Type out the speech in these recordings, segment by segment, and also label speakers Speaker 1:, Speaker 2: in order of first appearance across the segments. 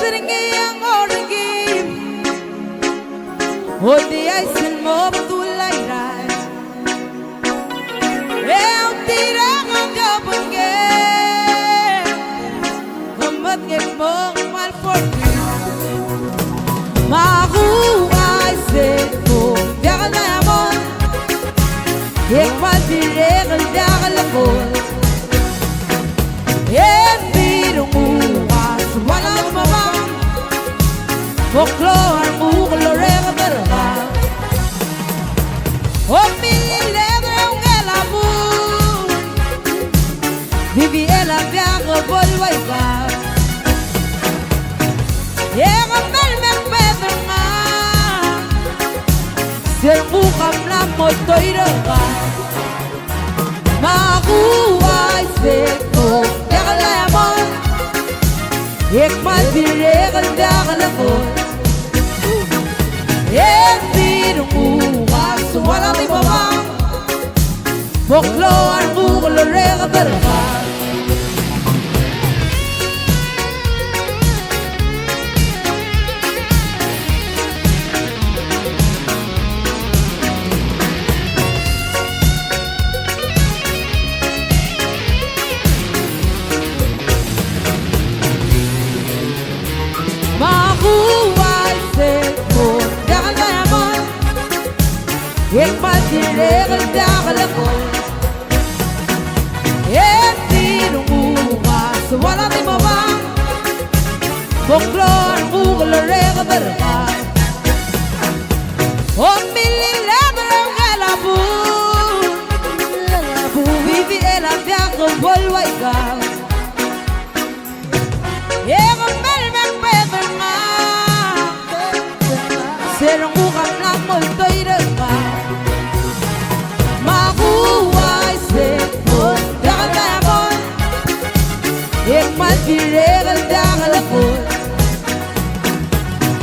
Speaker 1: seringi yang origim Odi ay sin mo batulay ray Eu tira ng jabangge Hamat ngek mong malforti Maku ay sin mo Yakal na yamon Yek maldirekal yakal akol Folklore muglorega berba O mili ledre ungela bu Vivi ela viaga volvaiga Ega melmen pedra Ser mukam na motoiraga Magu ay seko Ega lemon Ek maldirega daga lakon Wala di bawang Folklore muglorega berba Ik maak die regel dagelijks Ik zie de moegas, wala di mama Folklore moegele regel bergaan Om mili lebro gelaboen Vivi ela viago volwaiga Ik mel met pedra Serang mukam lang multo irega Ik maak die regel dagelijks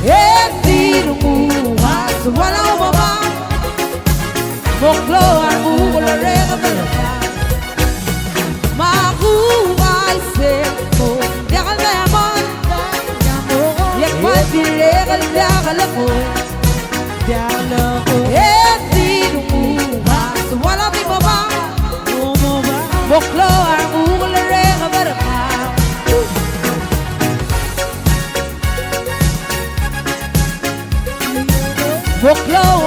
Speaker 1: Ik zie de moegas, wala mama Folklore moegele regel bergaan Maar hoe wij zitten, dagelijks Ik maak die regel dagelijks Ik zie de moegas, wala mama Folklore moegele regel bergaan Folklore